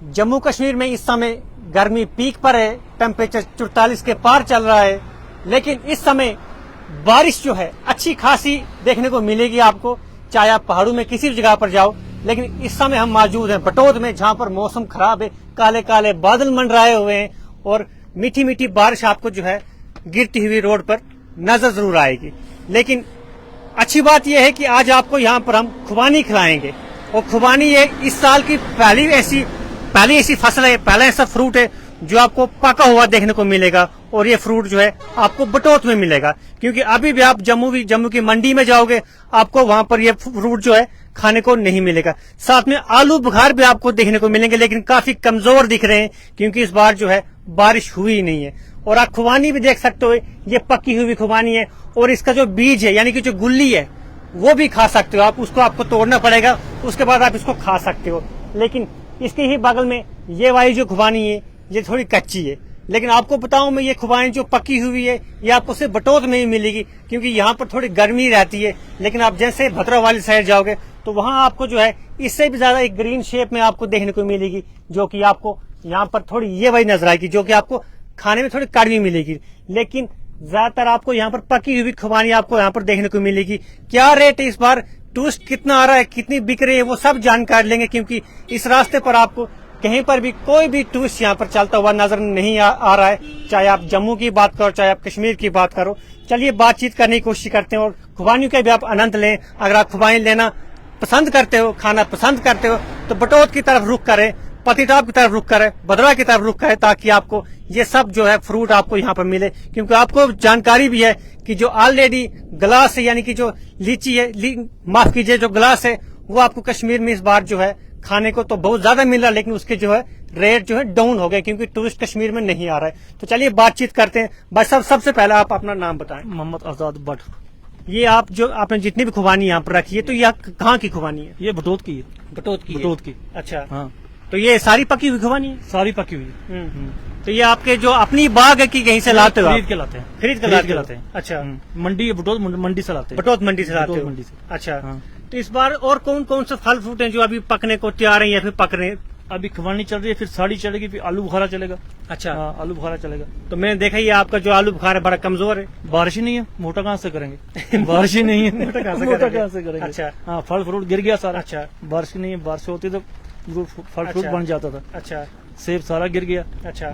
जम्मू कश्मीर में इस समय गर्मी पीक पर है, टेम्परेचर 44 के पार चल रहा है, लेकिन इस समय बारिश जो है अच्छी खासी देखने को मिलेगी आपको, चाहे आप पहाड़ों में किसी भी जगह पर जाओ। लेकिन इस समय हम मौजूद हैं बटोत में, जहां पर मौसम खराब है, काले काले बादल मंडराए हुए हैं और मीठी मीठी बारिश आपको जो है गिरती हुई रोड पर नजर जरूर आएगी। लेकिन अच्छी बात यह है कि आज आपको यहाँ पर हम खुबानी खिलाएंगे, और खुबानी ये इस साल की पहली ऐसी फसल है, पहला ऐसा फ्रूट है जो आपको पका हुआ देखने को मिलेगा, और ये फ्रूट जो है आपको बटोत में मिलेगा। क्योंकि अभी भी आप जम्मू की मंडी में जाओगे, आपको वहां पर ये फ्रूट जो है खाने को नहीं मिलेगा। साथ में आलू बुखार भी आपको देखने को मिलेंगे, लेकिन काफी कमजोर दिख रहे हैं क्योंकि इस बार जो है बारिश हुई ही नहीं है। और आप खुबानी भी देख सकते हो, ये पकी हुई खुबानी है, और इसका जो बीज है यानी कि जो गुल्ली है वो भी खा सकते हो आप, उसको आपको तोड़ना पड़ेगा, उसके बाद आप इसको खा सकते हो। लेकिन इसके ही बगल में ये वाली जो खुबानी है ये थोड़ी कच्ची है, लेकिन आपको बताऊं मैं, ये खुबानी जो पकी हुई है ये आपको सिर्फ बटोत में ही मिलेगी, क्योंकि यहाँ पर थोड़ी गर्मी रहती है। लेकिन आप जैसे भद्रा वाली साइड जाओगे तो वहां आपको जो है इससे भी ज्यादा एक ग्रीन शेप में आपको देखने को मिलेगी, जो कि आपको यहाँ पर थोड़ी ये वही नजर आएगी, जो कि आपको खाने में थोड़ी कड़वी मिलेगी। लेकिन ज्यादातर आपको यहाँ पर पकी हुई खुबानी आपको यहाँ पर देखने को मिलेगी। क्या रेट है इस बार, टूरिस्ट कितना आ रहा है, कितनी बिक रही है, वो सब जानकारी लेंगे, क्योंकि इस रास्ते पर आपको कहीं पर भी कोई भी टूरिस्ट यहाँ पर चलता हुआ नजर नहीं आ रहा है, चाहे आप जम्मू की बात करो, चाहे आप कश्मीर की बात करो। चलिए बातचीत करने की कोशिश करते हैं और खुबानियों का भी आप आनंद लें। अगर आप खुबानी लेना पसंद करते हो, खाना पसंद करते हो, तो बटोत की तरफ रुख करें, पतिताप की तरफ रुख करें, भद्रा की तरफ रुख करें, ताकि आपको ये सब जो है फ्रूट आपको यहाँ पर मिले। क्योंकि आपको जानकारी भी है कि जो ऑलरेडी ग्लास है, यानी कि जो लीची है, माफ कीजिए, जो ग्लास है, वो आपको कश्मीर में इस बार जो है खाने को तो बहुत ज्यादा मिल रहा है, लेकिन उसके जो है रेट जो है डाउन हो गए, क्योंकि टूरिस्ट कश्मीर में नहीं आ रहा है। तो चलिए बातचीत करते हैं। भाई साहब, सबसे पहले आप अपना नाम बताएं। मोहम्मद आजाद भट्ट। ये आप जो आपने जितनी भी खुबानी यहाँ पर रखी है, तो ये कहाँ की खुबानी है? ये बटोत की है। बटोत की? बटोत की। अच्छा, हाँ। तो ये सारी पकी हुई खुबानी है? सारी पकी हुई है। तो ये आपके जो अपनी बाग है कि कहीं से लाते हो? खरीद के लाते हैं। खरीद के लाते हैं। अच्छा, मंडी बटोत मंडी से लाते हैं। बटोत मंडी से लाते हो? मंडी से। अच्छा, हाँ। तो इस बार और कौन कौन से फल फ्रूट हैं जो अभी पकने को तैयार है या फिर पक रहे हैं? अभी खुबानी चल रही है, फिर साड़ी चलेगी, फिर आलू बुखारा चलेगा। अच्छा, हाँ, आलू बुखारा चलेगा। तो मैंने देखा ये आपका जो आलू बुखार है बड़ा कमजोर है। बारिश ही नहीं है, मोटा कहाँ से करेंगे? बारिश ही नहीं है, मोटा कहाँ से करेंगे? अच्छा, हाँ, फल फ्रूट गिर गया सारा। अच्छा, बारिश नहीं है, बारिश होती तो फल फ्रूट बन जाता था। अच्छा, सेब सारा गिर गया। अच्छा,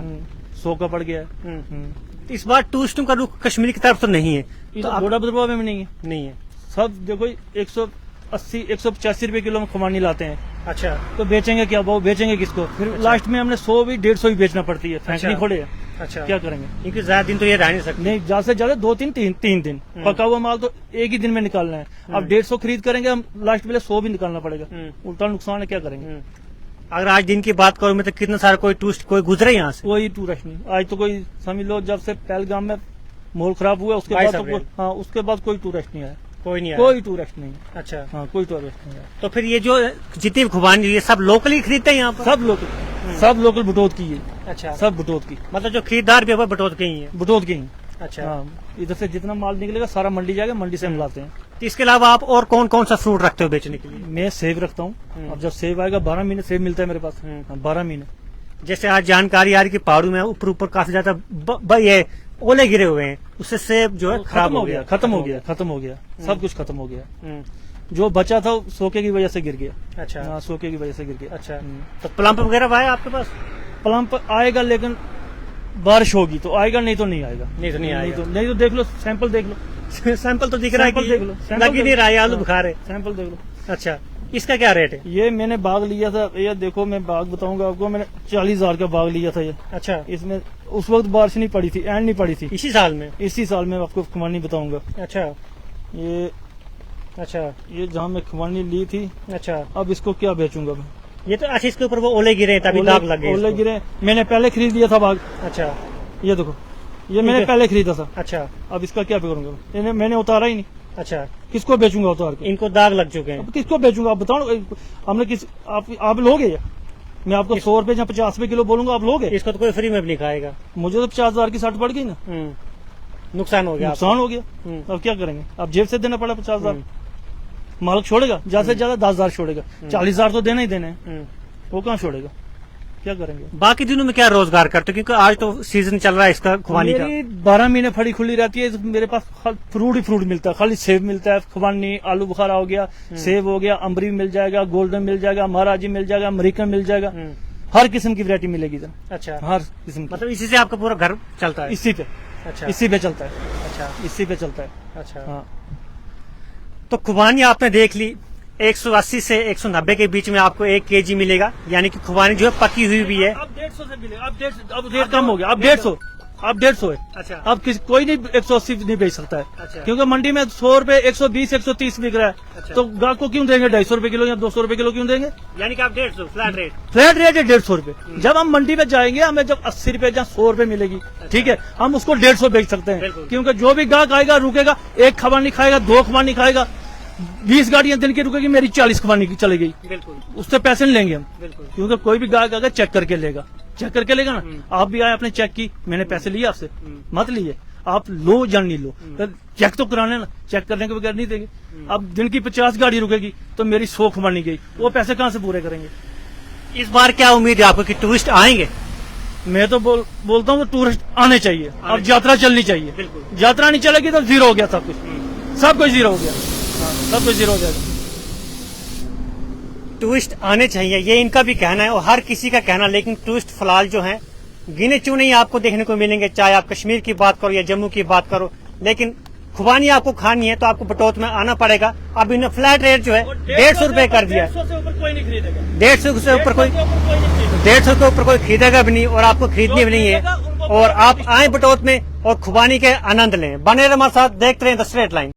सोखा पड़ गया। तो इस बार टूरिस्टों का रुख कश्मीर की तरफ तो नहीं है? तो घोड़ा बदरवा में नहीं है। नहीं है। सब देखो 180-185 रुपए किलो में खुबानी लाते हैं। अच्छा, तो बेचेंगे क्या भाव, बेचेंगे किसको? फिर अच्छा। लास्ट में हमने 100 भी 150 भी बेचना पड़ती है, फेंकनी अच्छा। थोड़े है। अच्छा, क्या करेंगे? क्योंकि ज्यादा दिन तो ये रह नहीं सकते। नहीं, ज्यादा से ज्यादा 2-3 दिन। पका हुआ माल तो एक ही दिन में निकालना है। अब 150 खरीद करेंगे हम, लास्ट में 100 भी निकालना पड़ेगा। उल्टा नुकसान है, क्या करेंगे? अगर आज दिन की बात करूं मैं, तो कितना सारा कोई टूरिस्ट कोई गुजरे यहाँ से? कोई टूरिस्ट नहीं आज तो, कोई समझ लो जब से पहलगाम में माहौल खराब हुआ उसके बाद तो हाँ, उसके बाद कोई टूरिस्ट नहीं आया। कोई नहीं आया? कोई टूरिस्ट नहीं। अच्छा, हाँ, कोई टूरिस्ट नहीं आया। तो फिर ये जो जितनी भी खुबानी ये सब लोकली खरीदते हैं यहाँ पर? सब लोकल बटोत की है। अच्छा, सब बटोत की, मतलब जो खरीदार भी है वो बटोत के ही है? बटोत की ही। अच्छा, हाँ, इधर से जितना माल निकलेगा सारा मंडी जाएगा, मंडी से हम लाते हैं। तो इसके अलावा आप और कौन कौन सा फ्रूट रखते हो बेचने के लिए? मैं सेब रखता हूँ। अब जब सेब आएगा 12 महीने सेब मिलता है मेरे पास। 12 महीने। जैसे आज जानकारी आ रही कि पहाड़ों में ऊपर काफी ज्यादा ये ओले गिरे हुए हैं, उससे सेब जो है खराब हो गया, खत्म हो गया। सब कुछ खत्म हो गया। जो बचा था सोके की वजह से गिर गया। अच्छा, हाँ, सोके की वजह से गिर गया। अच्छा, तो प्लम्प वगैरह है आपके पास? प्लम्प आएगा, लेकिन बारिश होगी तो आएगा, नहीं तो नहीं आएगा। नहीं तो नहीं आएगा। नहीं तो देख लो, सैंपल देख लो। सैंपल तो दिख रहा है कि देख लो, लग ही नहीं रहा है, आलू बुखार है। सैंपल देख लो। अच्छा, इसका क्या रेट है? ये मैंने बाग लिया था, ये देखो मैं बाग बताऊंगा आपको, मैंने 40,000 का बाग लिया था ये। अच्छा, इसमें उस वक्त बारिश नहीं पड़ी थी, एंड नहीं पड़ी थी। इसी साल में? इसी साल में आपको खुबानी बताऊंगा। अच्छा, ये अच्छा, ये जहाँ मैं खुबानी ली थी। अच्छा, अब इसको क्या बेचूंगा मैं? ये तो अच्छा, इसके ऊपर वो ओले गिरे तभी दाग लग गए? ओले गिरे, मैंने पहले खरीद लिया था बाग। अच्छा, ये देखो, ये मैंने पहले खरीदा था। अच्छा, अब इसका क्या करूंगा? मैंने उतारा ही नहीं। अच्छा, किसको बेचूंगा उतार के? इनको दाग लग चुके हैं। अब किसको बेचूंगा आप बताओ? हमने किस आप लोगे या मैं आपको 100 रुपए या 50 रुपए किलो बोलूंगा, आप लोगे? इसको तो कोई फ्री में भी नहीं खाएगा। मुझे तो 50,000 की शर्ट पड़ गई ना। नुकसान हो गया। नुकसान हो गया। अब क्या करेंगे? अब जेब से देना पड़ा 50,000। मालिक छोड़ेगा? ज्यादा से ज्यादा 10,000 छोड़ेगा। 40,000 तो देना ही देना है। वो कहाँ छोड़ेगा? क्या करेंगे। बाकी दिनों में क्या रोजगार करते हो, क्योंकि आज तो सीजन चल रहा है इसका खुबानी का। मेरी 12 महीने फड़ी खुली रहती है, मेरे पास फ्रूट ही फ्रूट मिलता है, खाली सेब मिलता है, खुबानी, आलू बुखारा हो गया, सेब हो गया, अम्बरी मिल जाएगा, गोल्डन मिल जाएगा, महाराजी मिल जाएगा, अमेरिकन मिल जाएगा, हर किस्म की वैरायटी मिलेगी इधर। अच्छा, हर किस्म की। मतलब इसी से आपका पूरा घर चलता है? इसी पे, अच्छा, इसी पे चलता है। अच्छा, इसी पे चलता है। अच्छा। हाँ, तो खुबानी आपने देख ली, 180 से 190 के बीच में आपको 1 केजी मिलेगा, यानी कि खुबानी जो है पकी हुई भी है। अब 150 से मिलेगा, अब 150, अब रेट कम हो गया, अब 150, अब 150 है। अच्छा, अब कोई नहीं 180 नहीं बेच सकता है, अच्छा। क्योंकि मंडी में 100 रुपए, 120, 130 बिक रहा है। अच्छा। तो गाहक को क्यों देंगे 250 रुपए किलो या 200 रुपए किलो क्यों देंगे? यानी कि आप 150 फ्लैट रेट। फ्लैट रेट है 150 रुपए। जब हम मंडी में जाएंगे, हमें जब 80 रुपए या 100 रुपए मिलेगी, ठीक है, हम उसको 150 बेच सकते हैं, बिल्कुल। क्योंकि जो भी गाहक आएगा रुकेगा, एक खुबानी खाएगा, 2 खुबानी खाएगा, 20 गाड़ियां दिन की रुकेगी, मेरी 40 खुबानी की चली गई, बिल्कुल, उससे पैसे नहीं लेंगे हम, बिल्कुल। क्योंकि कोई भी गाहक अगर चेक करके लेगा, चेक करके लेगा ना। आप भी आए, आपने चेक की, मैंने पैसे लिए आपसे, मत लिए, आप लो या नहीं लो, तो चेक तो कराने ना, चेक करने के बगैर नहीं देंगे। अब दिन की 50 गाड़ी रुकेगी तो मेरी 100 खुबानी गई, वो पैसे कहाँ से पूरे करेंगे? इस बार क्या उम्मीद है आपको कि टूरिस्ट आएंगे? मैं तो बोलता हूँ टूरिस्ट आने चाहिए, अब यात्रा चलनी चाहिए। बिल्कुल। यात्रा नहीं चलेगी तो जीरो हो गया सब कुछ, सब कुछ जीरो हो गया। हाँ, सब कुछ जीरो हो जाएगा। टूरिस्ट आने चाहिए, ये इनका भी कहना है और हर किसी का कहना, लेकिन टूरिस्ट फिलहाल जो है गिने चुने ही आपको देखने को मिलेंगे, चाहे आप कश्मीर की बात करो या जम्मू की बात करो। लेकिन खुबानी आपको खानी है तो आपको बटौत में आना पड़ेगा। अब इन्हें फ्लैट रेट जो है 150 रुपए कर दिया है। 150 से ऊपर कोई नहीं खरीदेगा, 150 से ऊपर कोई 150 के ऊपर कोई खरीदेगा भी नहीं, और आपको खरीदनी भी नहीं है। और आप आए बटौत में और खुबानी के आनंद लें। बने रहे हमारे साथ, देखते रहें द स्ट्रेट लाइन।